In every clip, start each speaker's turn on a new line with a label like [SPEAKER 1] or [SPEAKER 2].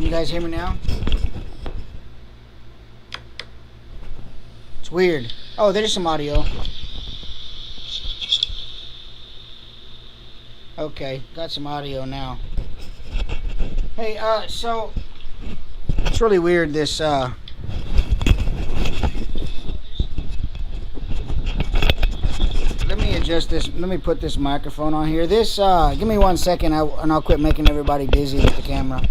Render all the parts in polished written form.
[SPEAKER 1] Can you guys hear me now? It's weird. Oh, there's some audio. Okay, got some audio now. Hey, so it's really weird this let me adjust this. Let me put this microphone on here. This give me 1 second and I'll quit making everybody dizzy with the camera.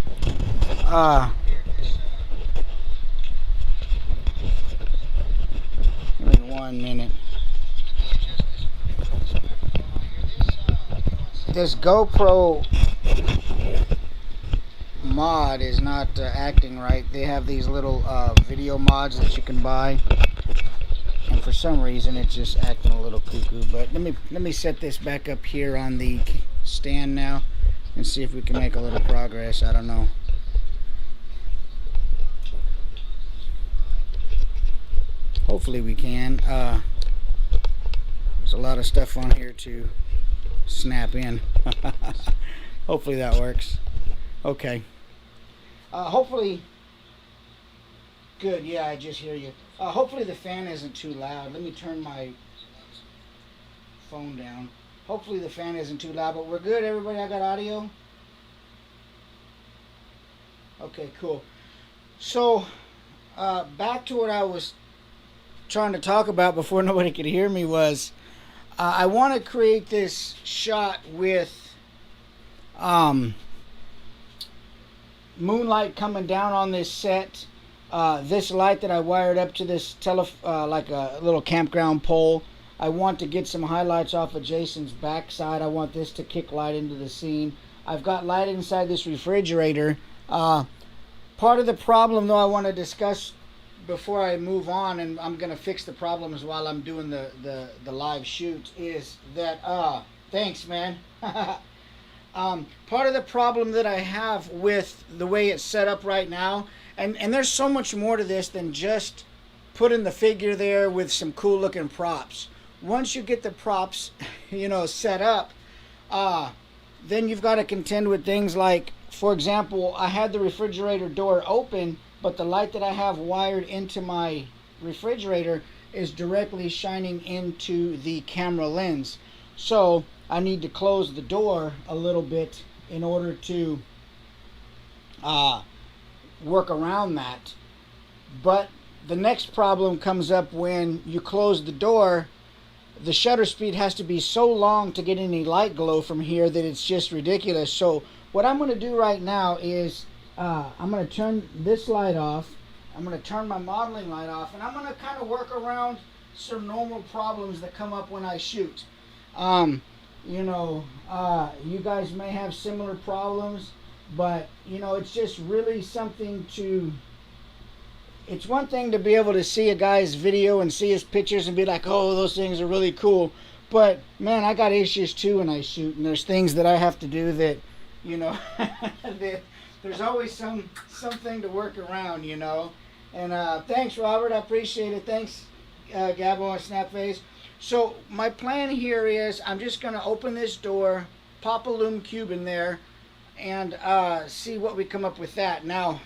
[SPEAKER 1] Give me 1 minute. This GoPro mod is not acting right. They have these little video mods that you can buy, and for some reason it's just acting a little cuckoo. But let me set this back up here on the stand now and see if we can make a little progress. I don't know. Hopefully we can. There's a lot of stuff on here to snap in. Hopefully that works. Okay. Hopefully. Good. Yeah, I just hear you. Hopefully the fan isn't too loud. Let me turn my phone down. Hopefully the fan isn't too loud, but we're good. Everybody, I got audio. Okay, cool. So, back to what I was trying to talk about before nobody could hear me was I want to create this shot with moonlight coming down on this set. This light that I wired up to this like a little campground pole. I want to get some highlights off of Jason's backside. I want this to kick light into the scene. I've got light inside this refrigerator. Part of the problem, though, I want to discuss before I move on, and I'm going to fix the problems while I'm doing the live shoot, is that, thanks, man. Part of the problem that I have with the way it's set up right now, and there's so much more to this than just putting the figure there with some cool looking props. Once you get the props, set up, then you've got to contend with things like, for example, I had the refrigerator door open, but the light that I have wired into my refrigerator is directly shining into the camera lens. So I need to close the door a little bit in order to work around that. But the next problem comes up when you close the door. The shutter speed has to be so long to get any light glow from here that it's just ridiculous. So what I'm going to do right now is I'm going to turn this light off. I'm going to turn my modeling light off, and I'm going to kind of work around some normal problems that come up when I shoot. You guys may have similar problems, but it's just really something to. It's one thing to be able to see a guy's video and see his pictures and be like, oh, those things are really cool. But man, I got issues too when I shoot, and there's things that I have to do that, that there's always something to work around, And thanks, Robert. I appreciate it. Thanks, Gabo and Snapface. So my plan here is I'm just going to open this door, pop a lume cube in there, and see what we come up with that. Now,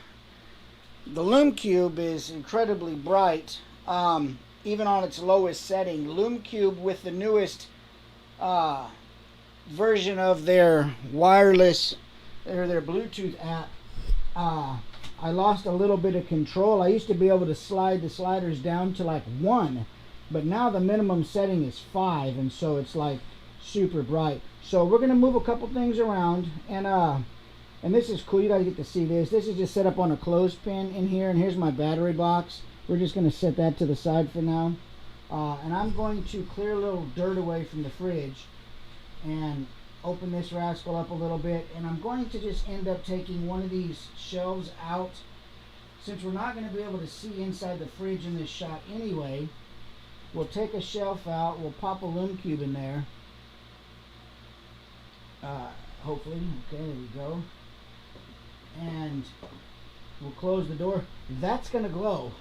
[SPEAKER 1] the lume cube is incredibly bright, even on its lowest setting. Lume cube with the newest version of their wireless or their Bluetooth app, I lost a little bit of control. I used to be able to slide the sliders down to like 1, but now the minimum setting is 5, and so it's like super bright. So we're gonna move a couple things around, and this is cool. You guys get to see this. This is just set up on a clothespin in here, and here's my battery box. We're just gonna set that to the side for now, and I'm going to clear a little dirt away from the fridge and open this rascal up a little bit, and I'm going to just end up taking one of these shelves out. Since we're not going to be able to see inside the fridge in this shot anyway, we'll take a shelf out, we'll pop a lume cube in there, hopefully. Okay, there we go, and we'll close the door. That's going to glow.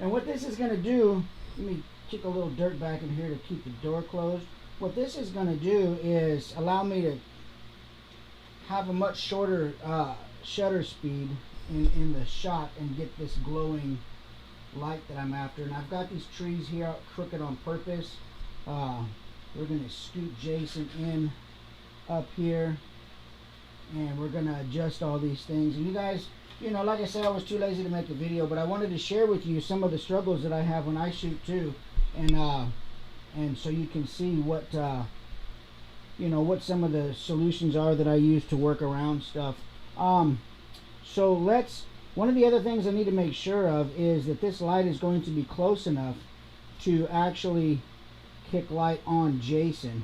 [SPEAKER 1] And what this is going to do, let me kick a little dirt back in here to keep the door closed. What this is going to do is allow me to have a much shorter shutter speed in the shot and get this glowing light that I'm after. And I've got these trees here crooked on purpose. We're going to scoot Jason in up here, and we're going to adjust all these things. And you guys, you know, like I said, I was too lazy to make a video, but I wanted to share with you some of the struggles that I have when I shoot too, and so you can see what you know, what some of the solutions are that I use to work around stuff. So one of the other things I need to make sure of is that this light is going to be close enough to actually kick light on Jason.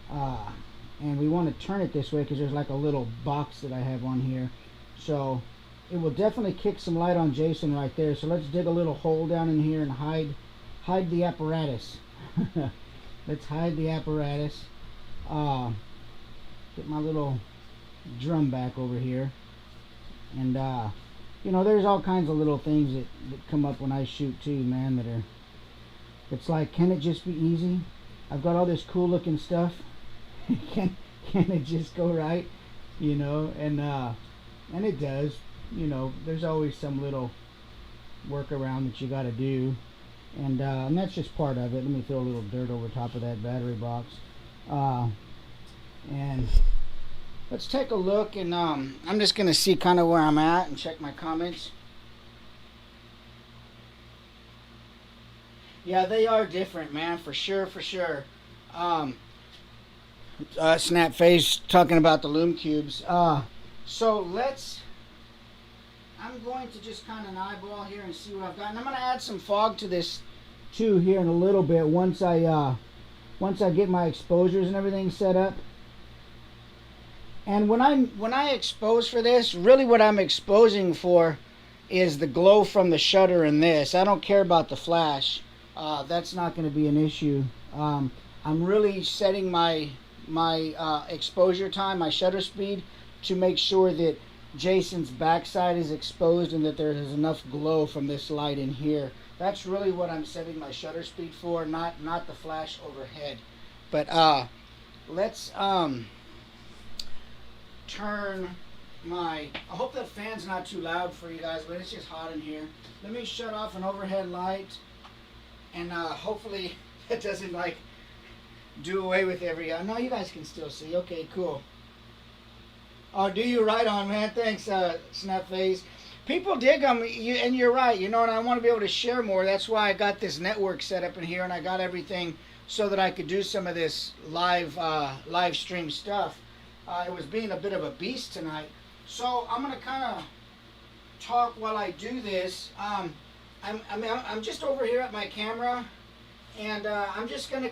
[SPEAKER 1] And we want to turn it this way because there's like a little box that I have on here. So it will definitely kick some light on Jason right there. So let's dig a little hole down in here and hide the apparatus. Let's hide the apparatus. Get my little drum back over here. And you know, there's all kinds of little things that come up when I shoot too, man, it's like, can it just be easy? I've got all this cool looking stuff. can it just go right? You know, and it does. You know, there's always some little workaround that you got to do, and that's just part of it. Let me throw a little dirt over top of that battery box, and let's take a look. And I'm just gonna see kind of where I'm at and check my comments. Yeah, they are different, man, for sure. Snap Face talking about the lume cubes. So I'm going to just kind of eyeball here and see what I've got. And I'm going to add some fog to this too here in a little bit once I get my exposures and everything set up. And when I expose for this, really what I'm exposing for is the glow from the shutter in this. I don't care about the flash. That's not going to be an issue. I'm really setting my exposure time, my shutter speed, to make sure that Jason's backside is exposed and that there is enough glow from this light in here. That's really what I'm setting my shutter speed for, not the flash overhead. But let's turn my, I hope that fan's not too loud for you guys, but it's just hot in here. Let me shut off an overhead light, and hopefully it doesn't like do away with every, no, you guys can still see. Okay, cool. Oh, do you? Right on, man. Thanks, Snapface. People dig them, and you're right, you know, and I want to be able to share more. That's why I got this network set up in here, and I got everything so that I could do some of this live stream stuff. It was being a bit of a beast tonight. So I'm going to kind of talk while I do this. I'm just over here at my camera, and I'm just going to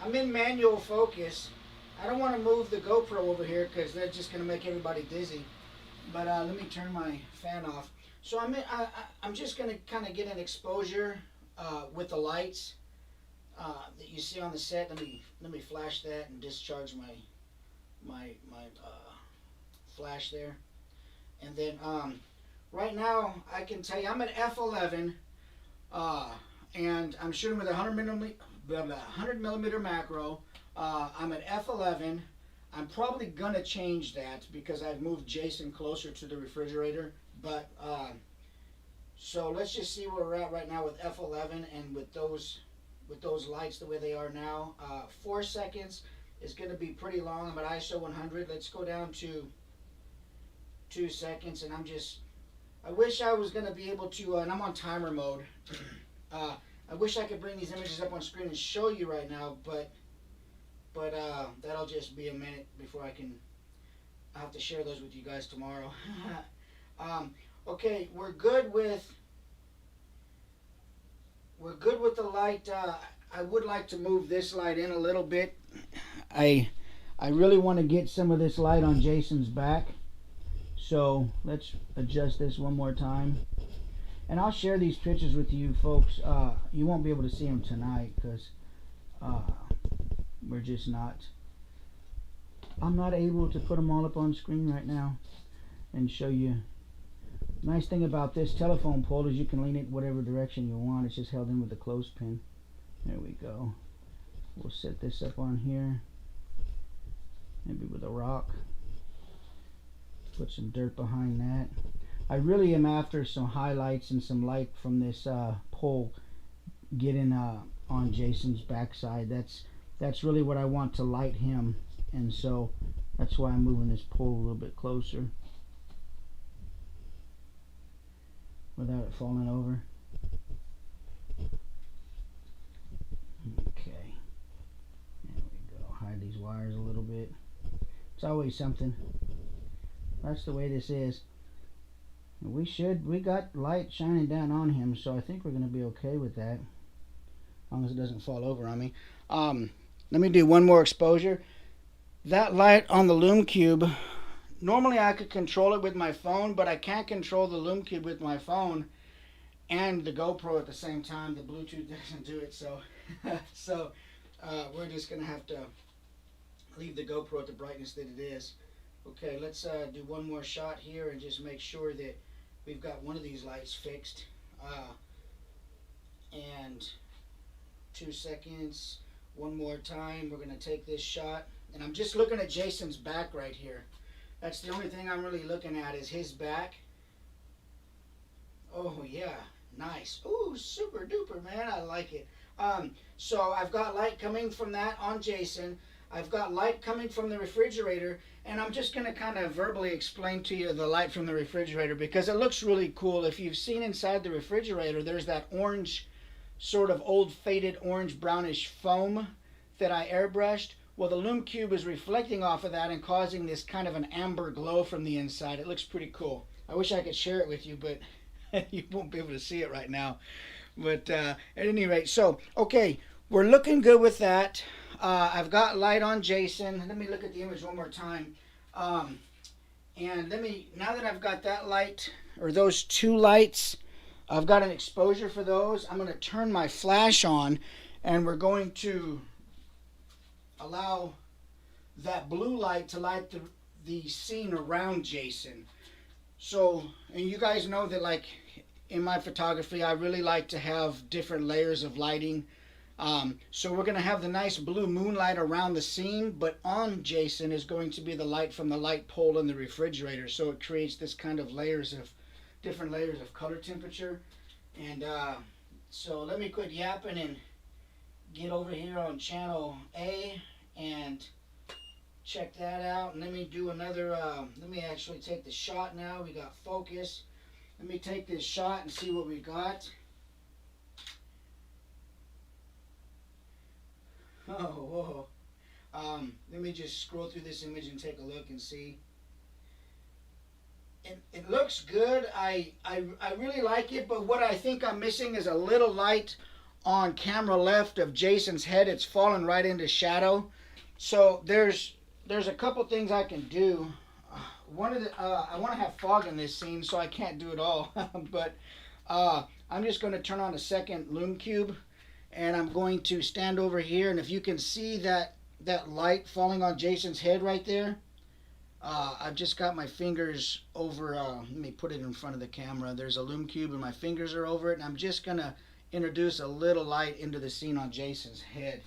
[SPEAKER 1] I'm in manual focus. I don't want to move the GoPro over here because that's just going to make everybody dizzy. But let me turn my fan off. So I'm just going to kind of get an exposure with the lights that you see on the set. Let me flash that and discharge my flash there. And then right now I can tell you I'm at f11, and I'm shooting with a 100 millimeter macro. I'm at f11. I'm probably gonna change that because I've moved Jason closer to the refrigerator. But so let's just see where we're at right now with f11 and with those lights the way they are now. 4 seconds is gonna be pretty long. I'm at ISO 100. Let's go down to 2 seconds, and I wish I was gonna be able to, and I'm on timer mode. I wish I could bring these images up on screen and show you right now, but that'll just be a minute before I'll have to share those with you guys tomorrow. Okay, we're good with the light. I would like to move this light in a little bit. I really want to get some of this light on Jason's back. So let's adjust this one more time. And I'll share these pictures with you folks. You won't be able to see them tonight because we're just I'm not able to put them all up on screen right now and show you. Nice thing about this telephone pole is you can lean it whatever direction you want. It's just held in with a clothespin. There we go. We'll set this up on here, maybe with a rock. Put some dirt behind that. I really am after some highlights and some light from this pole getting on Jason's backside. That's really what I want to light him, and so that's why I'm moving this pole a little bit closer without it falling over. Okay, there we go. Hide these wires a little bit. It's always something. That's the way this is. We got light shining down on him, so I think we're going to be okay with that, as long as it doesn't fall over on me. Let me do one more exposure. That light on the Lume Cube, normally I could control it with my phone, but I can't control the Lume Cube with my phone and the GoPro at the same time. The Bluetooth doesn't do it, so we're just going to have to leave the GoPro at the brightness that it is. Okay, let's do one more shot here and just make sure that we've got one of these lights fixed. And 2 seconds, one more time. We're going to take this shot. And I'm just looking at Jason's back right here. That's the only thing I'm really looking at is his back. Oh, yeah. Nice. Ooh, super duper, man. I like it. So I've got light coming from that on Jason. I've got light coming from the refrigerator, and I'm just going to kind of verbally explain to you the light from the refrigerator because it looks really cool. If you've seen inside the refrigerator, there's that orange, sort of old faded orange brownish foam that I airbrushed. Well, the Lume Cube is reflecting off of that and causing this kind of an amber glow from the inside. It looks pretty cool. I wish I could share it with you, but you won't be able to see it right now. But at any rate, so, okay, we're looking good with that. I've got light on Jason. Let me look at the image one more time. And now that I've got that light, or those two lights, I've got an exposure for those. I'm going to turn my flash on, and we're going to allow that blue light to light the scene around Jason. So, and you guys know that, like, in my photography, I really like to have different layers of lighting. So we're going to have the nice blue moonlight around the scene, but on Jason is going to be the light from the light pole in the refrigerator. So it creates this kind of different layers of color temperature. And so let me quit yapping and get over here on channel A and check that out. And let me do another, let me actually take the shot now. We got focus. Let me take this shot and see what we got. Oh, whoa. Let me just scroll through this image and take a look and see. It looks good. I really like it, but what I think I'm missing is a little light on camera left of Jason's head. It's fallen right into shadow. So there's a couple things I can do. One of the I want to have fog in this scene, so I can't do it all. But I'm just going to turn on a second Lume Cube. And I'm going to stand over here, and if you can see that light falling on Jason's head right there, I've just got my fingers over, let me put it in front of the camera. There's a Lume Cube, and my fingers are over it, and I'm just going to introduce a little light into the scene on Jason's head.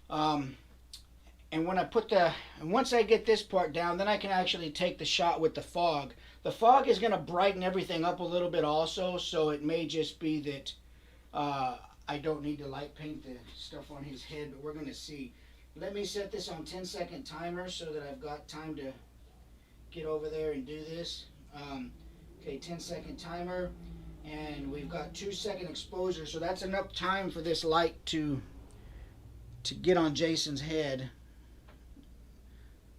[SPEAKER 1] And once I get this part down, then I can actually take the shot with the fog. The fog is going to brighten everything up a little bit also, so it may just be that I don't need to light paint the stuff on his head, but we're going to see. Let me set this on 10-second timer so that I've got time to get over there and do this. Okay, 10-second timer, and we've got 2-second exposure, so that's enough time for this light to get on Jason's head.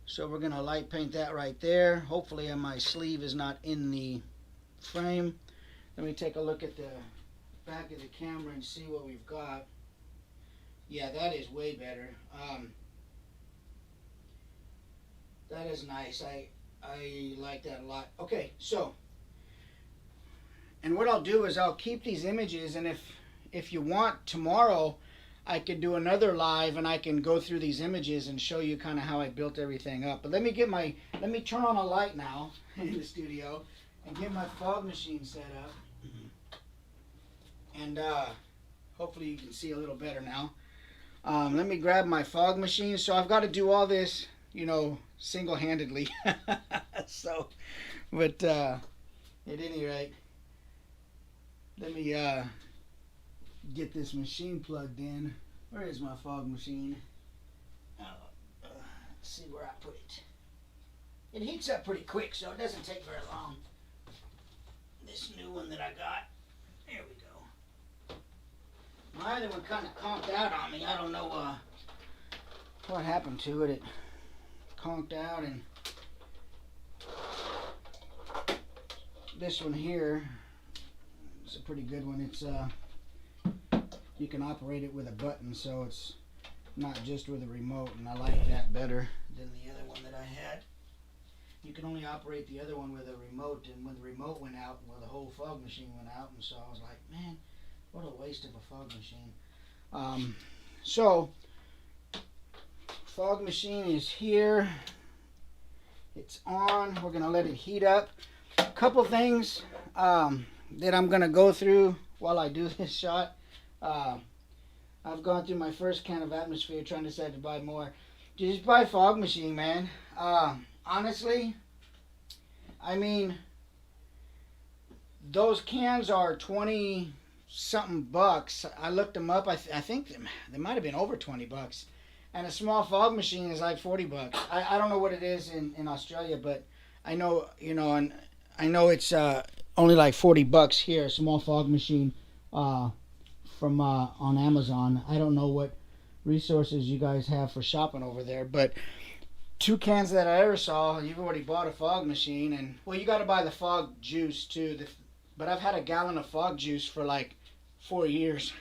[SPEAKER 1] So we're going to light paint that right there. Hopefully my sleeve is not in the frame. Let me take a look at the back of the camera and see what we've got. Yeah, that is way better. That is nice. I like that a lot. Okay, so, and what I'll do is I'll keep these images, and if you want, tomorrow I could do another live and I can go through these images and show you kind of how I built everything up. But let me turn on a light now in the studio and get my fog machine set up. And hopefully you can see a little better now. Let me grab my fog machine. So I've got to do all this, single-handedly. So, but at any rate, let me get this machine plugged in. Where is my fog machine? See where I put it. It heats up pretty quick, so it doesn't take very long. This new one that I got. There we go. My other one kind of conked out on me. I don't know what happened to it. It conked out, and this one here is a pretty good one. It's you can operate it with a button, so it's not just with a remote, and I like that better than the other one that I had. You can only operate the other one with a remote, and when the remote went out, well, the whole fog machine went out, and so I was like, man, what a waste of a fog machine. So, fog machine is here. It's on. We're going to let it heat up. A couple things that I'm going to go through while I do this shot. I've gone through my first can of atmosphere trying to decide to buy more. Just buy fog machine, man. Honestly, I mean, those cans are 20 something bucks. I looked them up. I think they might have been over 20 bucks. And a small fog machine is like 40 bucks. I don't know what it is in Australia, but I know, you know, and I know it's only like 40 bucks here, a small fog machine from on Amazon. I don't know what resources you guys have for shopping over there, but 2 cans that I ever saw, you've already bought a fog machine, and well, you got to buy the fog juice too. But I've had a gallon of fog juice for like 4 years,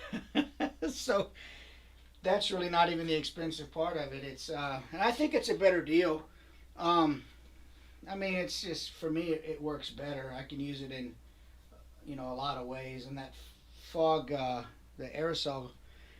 [SPEAKER 1] so that's really not even the expensive part of it. It's and I think it's a better deal. I mean, it's just, for me, it works better. I can use it in, you know, a lot of ways. And that fog, the aerosol,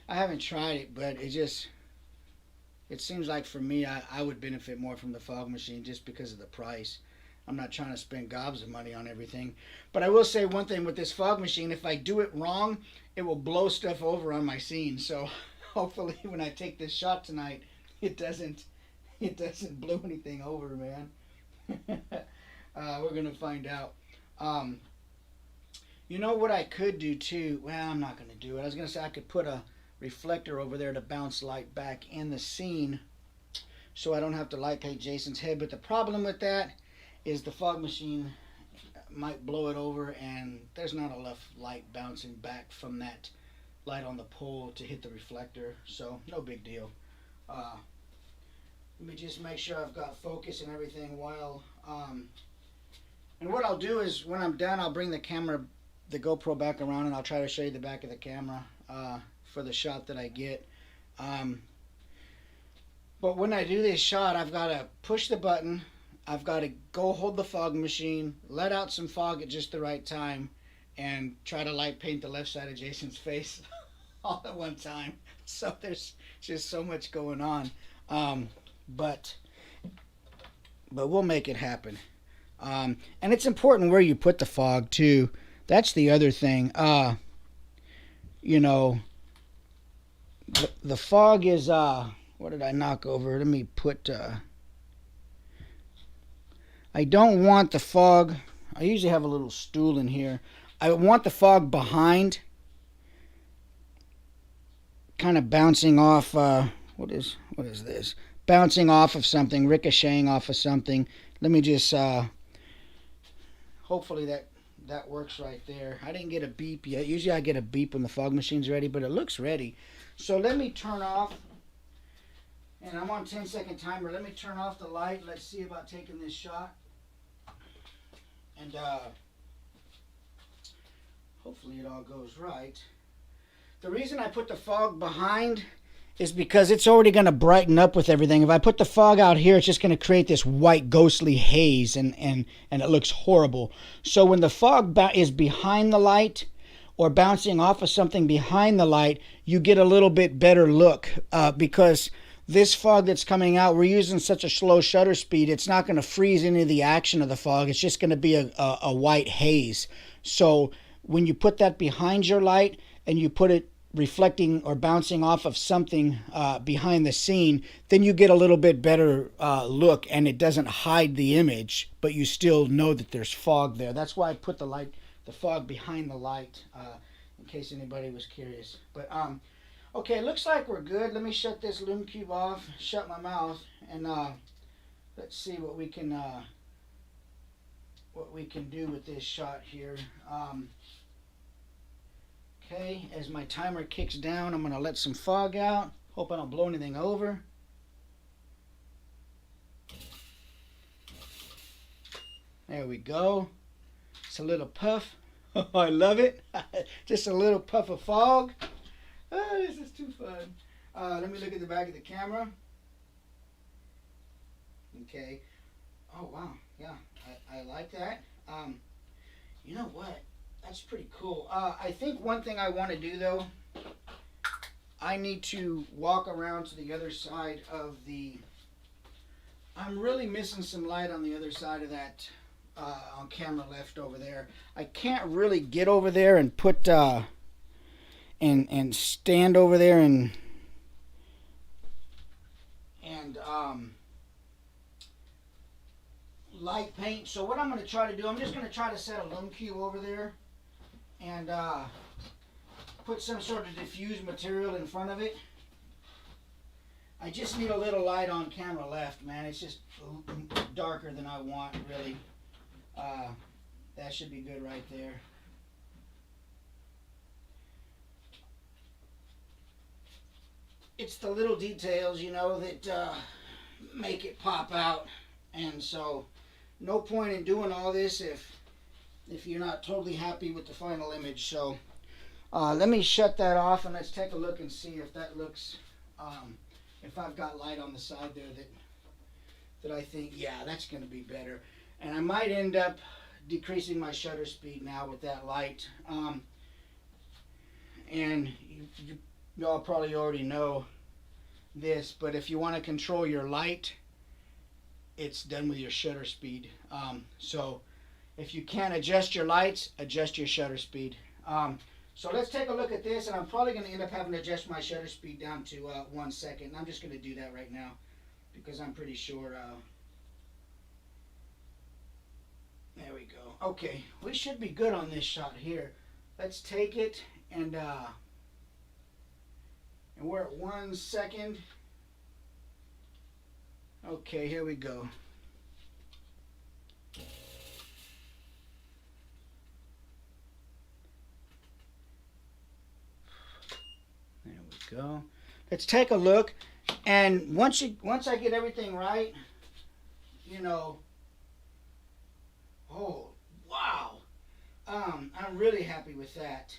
[SPEAKER 1] I haven't tried it, but it seems like for me, I would benefit more from the fog machine just because of the price. I'm not trying to spend gobs of money on everything. But I will say one thing with this fog machine: if I do it wrong, it will blow stuff over on my scene. So hopefully when I take this shot tonight, it doesn't blow anything over, man. We're gonna find out. You know what I could do too? Well, I'm not gonna do it. I was gonna say I could put a reflector over there to bounce light back in the scene, so I don't have to light paint Jason's head. But the problem with that is the fog machine might blow it over, and there's not enough light bouncing back from that light on the pole to hit the reflector. So no big deal. Let me just make sure I've got focus and everything while and what I'll do is when I'm done, I'll bring the GoPro back around, and I'll try to show you the back of the camera for the shot that I get. But when I do this shot, I've got to push the button. I've got to go hold the fog machine, let out some fog at just the right time, and try to light paint the left side of Jason's face all at one time. So there's just so much going on. But we'll make it happen. And it's important where you put the fog too. That's the other thing. You know, the fog is what did I knock over? Let me put I don't want the fog. I usually have a little stool in here. I want the fog behind, kind of bouncing off what is this? Bouncing off of something, ricocheting off of something. Let me just hopefully that works right there. I didn't get a beep yet. Usually I get a beep when the fog machine's ready, but it looks ready. So let me turn off, and I'm on 10-second timer. Let me turn off the light. Let's see about taking this shot. And hopefully it all goes right. The reason I put the fog behind is because it's already going to brighten up with everything. If I put the fog out here, it's just going to create this white ghostly haze, and it looks horrible. So when the fog is behind the light or bouncing off of something behind the light, you get a little bit better look because this fog that's coming out, we're using such a slow shutter speed, it's not going to freeze any of the action of the fog. It's just going to be a white haze. So when you put that behind your light and you put it reflecting or bouncing off of something behind the scene, then you get a little bit better look, and it doesn't hide the image, but you still know that there's fog there. That's why I put the fog behind the light, in case anybody was curious. But okay, looks like we're good. Let me shut this Lume Cube off, shut my mouth, and let's see what we can do with this shot here. Okay, as my timer kicks down, I'm going to let some fog out. Hope I don't blow anything over. There we go. It's a little puff. Oh, I love it. Just a little puff of fog. Oh, this is too fun. Let me look at the back of the camera. Okay. Oh, wow. Yeah, I like that. You know what? That's pretty cool. I think one thing I want to do, though, I need to walk around to the other side of the... I'm really missing some light on the other side of that on camera left over there. I can't really get over there and put... and stand over there and light paint. So what I'm going to try to do, I'm just going to try to set a Lume Cube over there and put some sort of diffused material in front of it. I just need a little light on camera left, man. It's just darker than I want, really. That should be good right there. It's the little details, you know, that make it pop out. And so, no point in doing all this if you're not totally happy with the final image. So, let me shut that off and let's take a look and see if that looks, if I've got light on the side there that I think, yeah, that's going to be better. And I might end up decreasing my shutter speed now with that light. And y'all probably already know this, but if you want to control your light, it's done with your shutter speed. So if you can't adjust your lights, adjust your shutter speed. So let's take a look at this, and I'm probably going to end up having to adjust my shutter speed down to 1 second. I'm just going to do that right now because I'm pretty sure. There we go. Okay, we should be good on this shot here. Let's take it and we're at 1 second. Okay, here we go. There we go. Let's take a look. And once I get everything right, you know, oh wow, I'm really happy with that.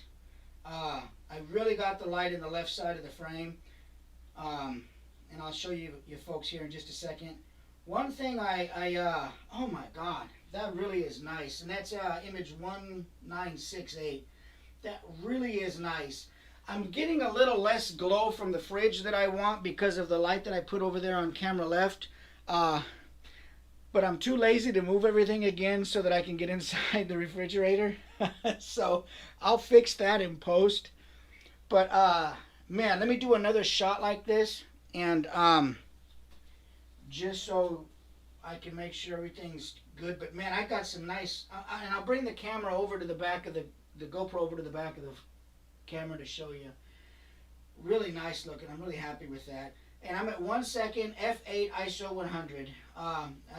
[SPEAKER 1] I really got the light in the left side of the frame, and I'll show you folks here in just a second. One thing oh my God, that really is nice, and that's image 1968. That really is nice. I'm getting a little less glow from the fridge that I want because of the light that I put over there on camera left. But I'm too lazy to move everything again so that I can get inside the refrigerator. So I'll fix that in post. But man, let me do another shot like this, and just so I can make sure everything's good. But man, I got some nice, and I'll bring the camera over to the back of the GoPro over to the back of the camera to show you. Really nice looking. I'm really happy with that. And I'm at 1 second, f8 ISO 100.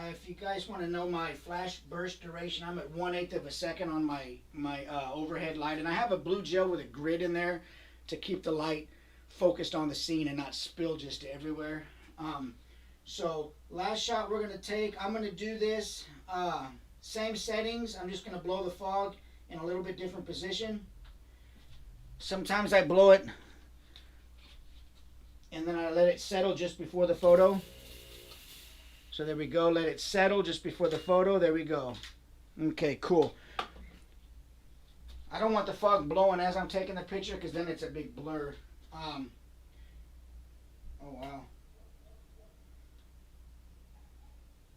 [SPEAKER 1] If you guys want to know my flash burst duration, I'm at 1/8 of a second on my overhead light, and I have a blue gel with a grid in there to keep the light focused on the scene and not spill just everywhere. So last shot we're going to take, I'm going to do this same settings. I'm just going to blow the fog in a little bit different position. Sometimes I blow it and then I let it settle just before the photo. So there we go, let it settle just before the photo. There we go. Okay, cool. I don't want the fog blowing as I'm taking the picture because then it's a big blur. Oh wow.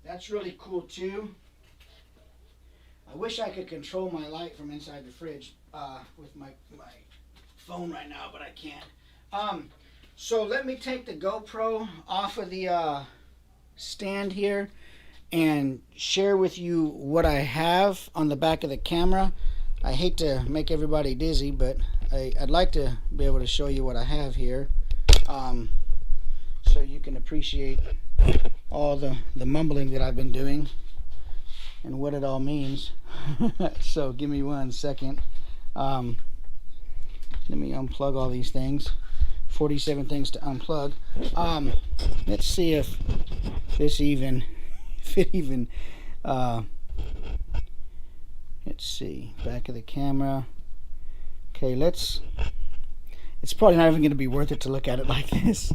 [SPEAKER 1] That's really cool too. I wish I could control my light from inside the fridge with my phone right now, but I can't. So let me take the GoPro off of the stand here and share with you what I have on the back of the camera. I hate to make everybody dizzy, but I'd like to be able to show you what I have here, so you can appreciate all the mumbling that I've been doing and what it all means. So give me 1 second. Let me unplug all these things. 47 things to unplug. Let's see if this even, let's see, back of the camera. Okay, it's probably not even going to be worth it to look at it like this.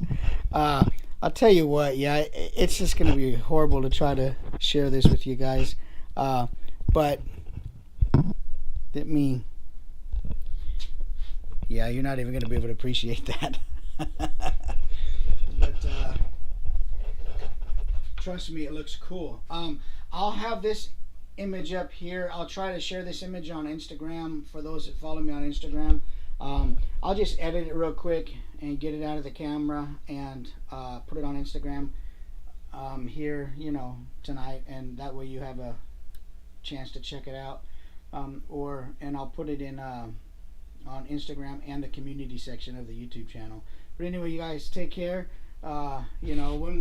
[SPEAKER 1] I'll tell you what, yeah, it's just going to be horrible to try to share this with you guys. But let me, yeah, you're not even going to be able to appreciate that. But trust me, it looks cool. I'll have this image up here. I'll try to share this image on Instagram for those that follow me on Instagram. I'll just edit it real quick and get it out of the camera and put it on Instagram here, you know, tonight, and that way you have a chance to check it out. And I'll put it in on Instagram and the community section of the YouTube channel. But anyway, you guys take care. You know, when we're